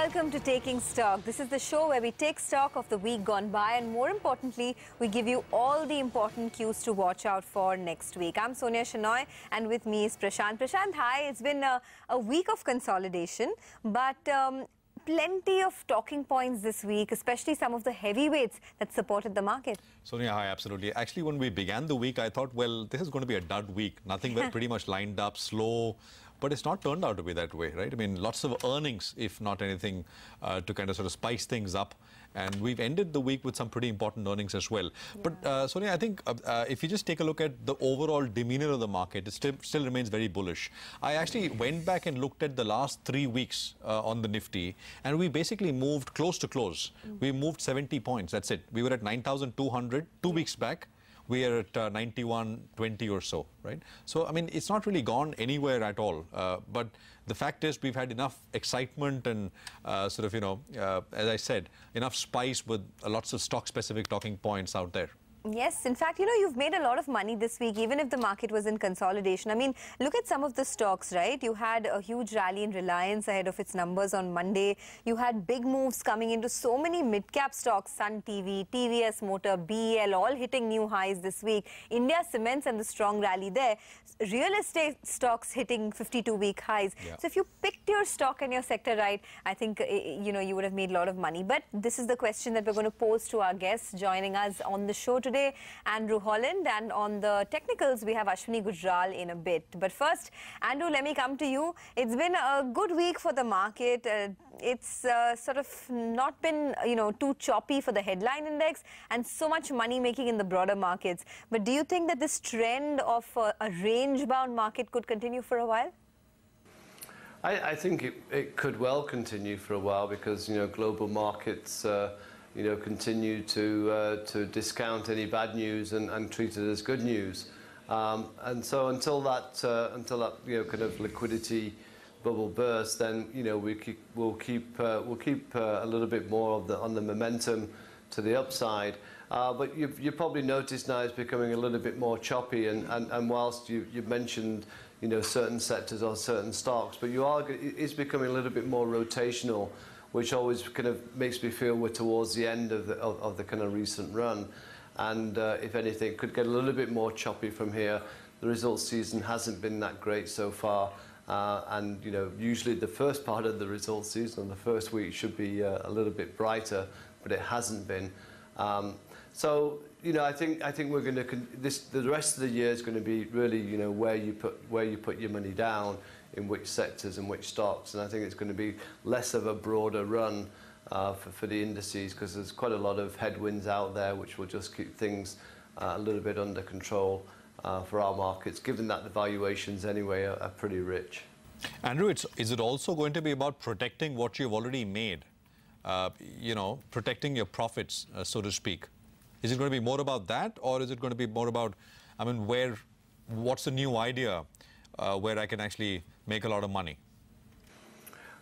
Welcome to Taking Stock. This is the show where we take stock of the week gone by and more importantly, we give you all the important cues to watch out for next week. I'm Sonia Shenoy and with me is Prashant. Prashant, hi. It's been a week of consolidation, but plenty of talking points this week, especially some of the heavyweights that supported the market. Sonia, hi, absolutely. Actually, when we began the week, I thought, well, this is going to be a dud week. Nothing pretty much lined up, slow. But it's not turned out to be that way, right? I mean, lots of earnings, if not anything, to kind of sort of spice things up. And we've ended the week with some pretty important earnings as well. Yeah. But, Sonia, I think if you just take a look at the overall demeanor of the market, it still remains very bullish. I actually went back and looked at the last 3 weeks on the Nifty, and we basically moved close to close. We moved 70 points, that's it. We were at 9,200 2 weeks back. We are at 91.20 or so, right? So, I mean, it's not really gone anywhere at all. But the fact is we've had enough excitement and sort of, as I said, enough spice with lots of stock-specific talking points out there. Yes, in fact, you've made a lot of money this week, even if the market was in consolidation. I mean, look at some of the stocks, right? You had a huge rally in Reliance ahead of its numbers on Monday. You had big moves coming into so many mid-cap stocks, Sun TV, TVS Motor, BEL, all hitting new highs this week. India Cements and the strong rally there. Real estate stocks hitting 52-week highs. Yeah. So if you picked your stock and your sector right, I think, you would have made a lot of money. But this is the question that we're going to pose to our guests joining us on the show today. Andrew Holland, and on the technicals we have Ashwini Gujral in a bit. But first, Andrew, let me come to you. It's been a good week for the market. It's sort of not been, too choppy for the headline index and so much money making in the broader markets. But do you think that this trend of a range-bound market could continue for a while? I think it could well continue for a while because, global markets continue to discount any bad news and treat it as good news, and so until that kind of liquidity bubble bursts, then we'll keep a little bit more of on the momentum to the upside. But you probably noticed now it's becoming a little bit more choppy, and whilst you've mentioned certain sectors or certain stocks, but it's becoming a little bit more rotational, which always kind of makes me feel we're towards the end of the kind of recent run. And if anything, could get a little bit more choppy from here. The results season hasn't been that great so far. And, usually the first part of the results season, the first week, should be a little bit brighter, but it hasn't been. So, I think we're going to, the rest of the year is going to be really, where you put your money down, in which sectors and which stocks, and I think it's going to be less of a broader run for the indices because there's quite a lot of headwinds out there which will just keep things a little bit under control for our markets, given that the valuations anyway are pretty rich. Andrew, is it also going to be about protecting what you've already made, protecting your profits, so to speak? Is it going to be more about that, or is it going to be more about, what's the new idea where I can actually make a lot of money?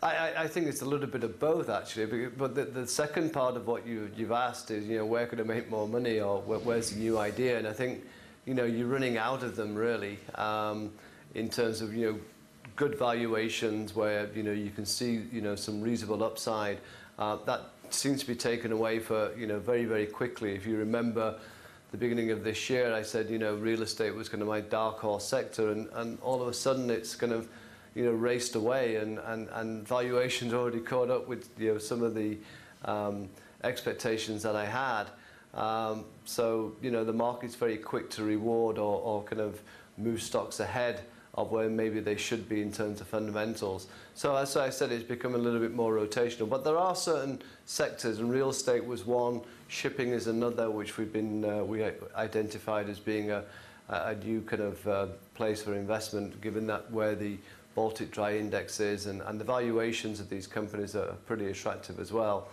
I think it's a little bit of both, actually. But the second part of what you've asked is, where could I make more money, or where's the new idea? And I think, you're running out of them, really, in terms of, good valuations where, you can see, some reasonable upside. That seems to be taken away for, very, very quickly. If you remember the beginning of this year, I said, real estate was kind of my dark horse sector, and all of a sudden it's kind of, raced away, and valuations already caught up with, some of the expectations that I had. So, the market's very quick to reward or kind of move stocks ahead of where maybe they should be in terms of fundamentals. So as I said, it's become a little bit more rotational. But there are certain sectors, and real estate was one, shipping is another, which we identified as being a new kind of place for investment, given that where the Baltic Dry Index is, and the valuations of these companies are pretty attractive as well.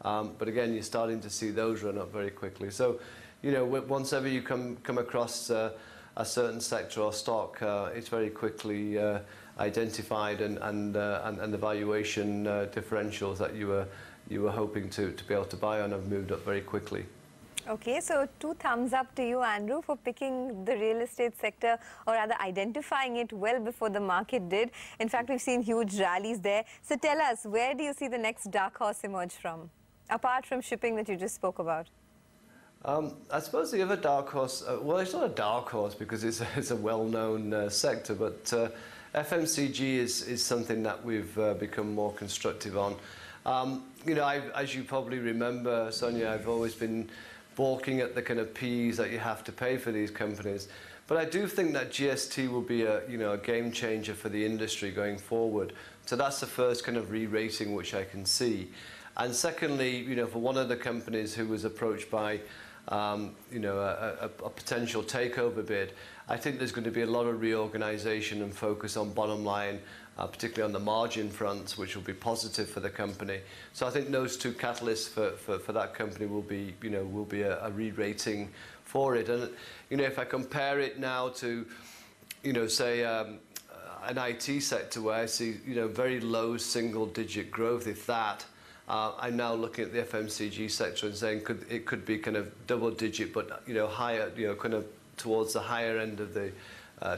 But again, you're starting to see those run up very quickly. So, once ever you come across a certain sector or stock, it's very quickly identified, and the valuation differentials that you were hoping to be able to buy on have moved up very quickly. Okay, so 2 thumbs up to you, Andrew, for picking the real estate sector, or rather identifying it well before the market did. In fact, we've seen huge rallies there. So tell us, where do you see the next dark horse emerge from, apart from shipping that you just spoke about? I suppose the other dark horse, well, it's not a dark horse because it's a well-known sector, but FMCG is something that we've become more constructive on. You know, as you probably remember, Sonia, I've always been balking at the kind of P's that you have to pay for these companies. But I do think that GST will be a game changer for the industry going forward. So that's the first kind of re-rating which I can see. And secondly, for one of the companies who was approached by a potential takeover bid, I think there's going to be a lot of reorganization and focus on bottom line, particularly on the margin fronts, which will be positive for the company. So I think those two catalysts for that company will be a re-rating for it. And if I compare it now to say an IT sector where I see very low single-digit growth, if that. I'm now looking at the FMCG sector and saying it could be kind of double-digit, but higher, kind of towards the higher end of the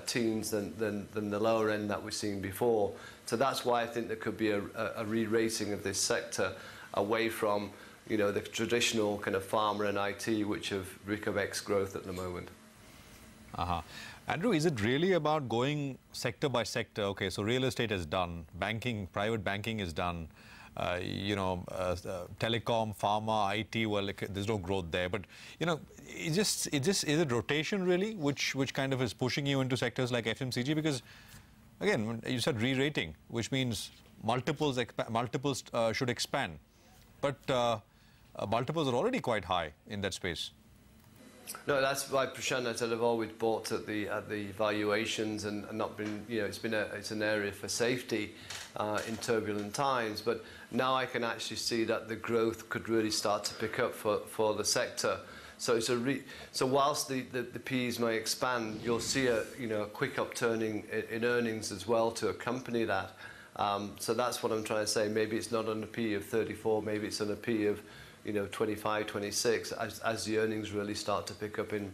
teens than the lower end that we've seen before. So that's why I think there could be a re-rating of this sector away from the traditional kind of pharma and IT, which have recovered X growth at the moment. Andrew, is it really about going sector by sector? Okay, so real estate is done, banking, private banking is done. Telecom, pharma, IT, well, there's no growth there. But, is it rotation really, which kind of is pushing you into sectors like FMCG? Because, again, you said re-rating, which means multiples should expand. But multiples are already quite high in that space. No, that's why Prashant I said I've always bought at the valuations and not been, it's an area for safety in turbulent times. But now I can actually see that the growth could really start to pick up for the sector. So it's so whilst the P's may expand, you'll see a quick upturning in earnings as well to accompany that. So that's what I'm trying to say. Maybe it's not on a P of 34, maybe it's on a P of 25, 26, as the earnings really start to pick up in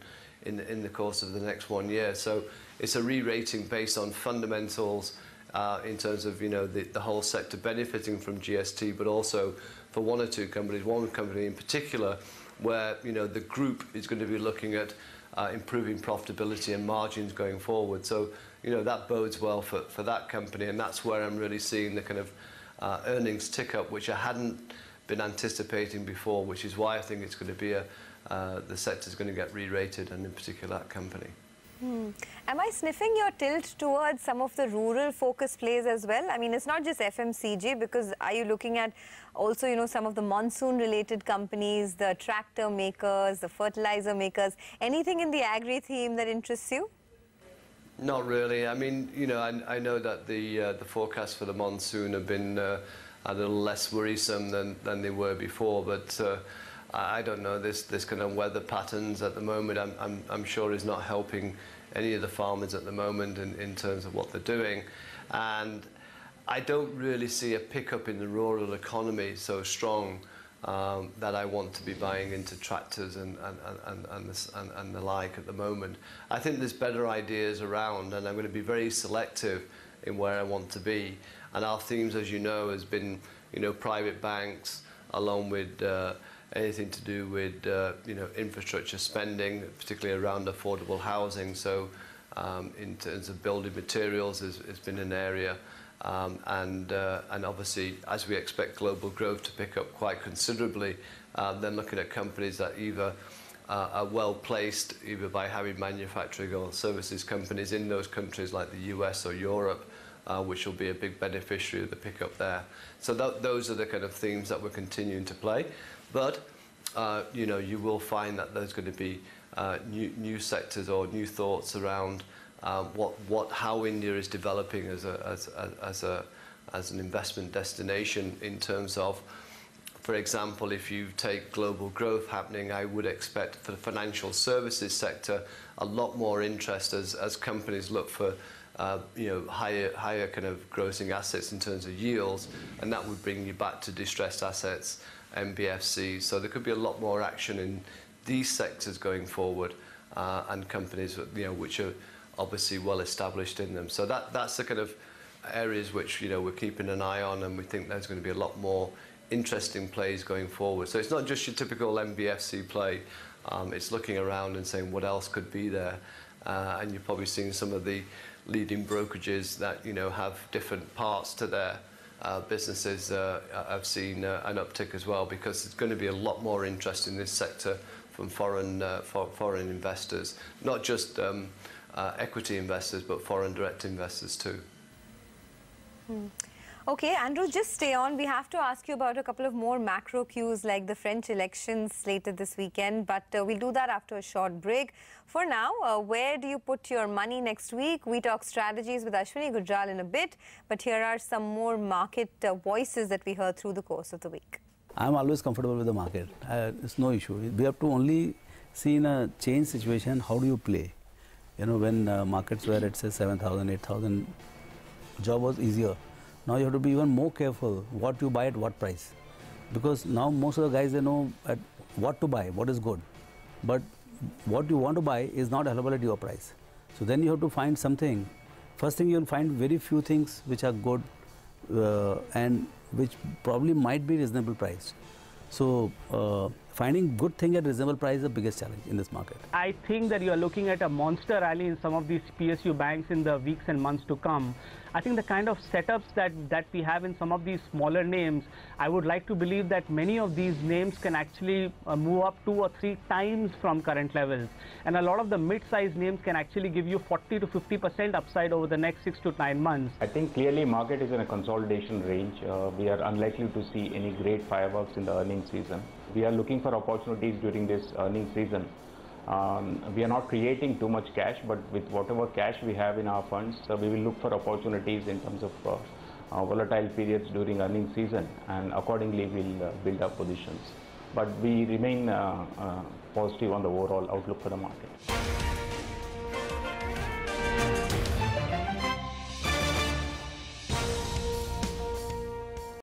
the course of the next 1 year. So it's a re-rating based on fundamentals in terms of the whole sector benefiting from GST, but also for one or two companies, one company in particular, where the group is going to be looking at improving profitability and margins going forward. So that bodes well for that company, and that's where I'm really seeing the kind of earnings tick up, which I hadn't been anticipating before, which is why I think it's going to be the sector's going to get re-rated, and in particular that company. Am I sniffing your tilt towards some of the rural focus plays as well? I mean, it's not just FMCG, because are you looking at also, some of the monsoon related companies, the tractor makers, the fertilizer makers, anything in the agri theme that interests you? Not really. I mean, I know that the forecasts for the monsoon have been a little less worrisome than they were before, but I don't know, this kind of weather patterns at the moment I'm sure is not helping any of the farmers at the moment in terms of what they're doing. And I don't really see a pickup in the rural economy so strong that I want to be buying into tractors and the like at the moment. I think there's better ideas around, and I'm going to be very selective in where I want to be. And our themes, as you know, has been, private banks, along with anything to do with, infrastructure spending, particularly around affordable housing. So in terms of building materials has been an area. And obviously, as we expect global growth to pick up quite considerably, then looking at companies that either are well placed, either by having manufacturing or services companies in those countries like the US or Europe, which will be a big beneficiary of the pickup there. So those are the kind of themes that we're continuing to play. But you will find that there's going to be new sectors or new thoughts around how India is developing as an investment destination in terms of, for example, if you take global growth happening, I would expect for the financial services sector a lot more interest as companies look for higher kind of grossing assets in terms of yields, and that would bring you back to distressed assets, NBFCs. So there could be a lot more action in these sectors going forward, and companies which are obviously well established in them. So that's the kind of areas which we're keeping an eye on, and we think there's going to be a lot more interesting plays going forward. So it's not just your typical MBFC play. It's looking around and saying what else could be there, and you're probably seeing some of the leading brokerages that have different parts to their businesses. I've seen an uptick as well, because there's going to be a lot more interest in this sector from foreign investors, not just equity investors, but foreign direct investors too. Okay, Andrew, just stay on. We have to ask you about a couple of more macro cues like the French elections slated this weekend, but we'll do that after a short break. For now, where do you put your money next week? We talk strategies with Ashwini Gujral in a bit, but here are some more market voices that we heard through the course of the week. I'm always comfortable with the market. It's no issue. We have to only see in a change situation, how do you play? When markets were at say 7,000, 8,000, job was easier. Now you have to be even more careful what you buy at what price, because now most of the guys, they know at what to buy, what is good, but what you want to buy is not available at your price. So then you have to find something. First thing, you'll find very few things which are good and which probably might be reasonable priced. So finding good thing at reasonable price is the biggest challenge in this market. I think that you are looking at a monster rally in some of these PSU banks in the weeks and months to come. I think the kind of setups that we have in some of these smaller names, I would like to believe that many of these names can actually move up 2 or 3 times from current levels. And a lot of the mid-sized names can actually give you 40 to 50% upside over the next 6 to 9 months. I think clearly market is in a consolidation range. We are unlikely to see any great fireworks in the earnings season. We are looking for opportunities during this earnings season. We are not creating too much cash, but with whatever cash we have in our funds, we will look for opportunities in terms of volatile periods during earnings season, and accordingly we'll build up positions. But we remain positive on the overall outlook for the market.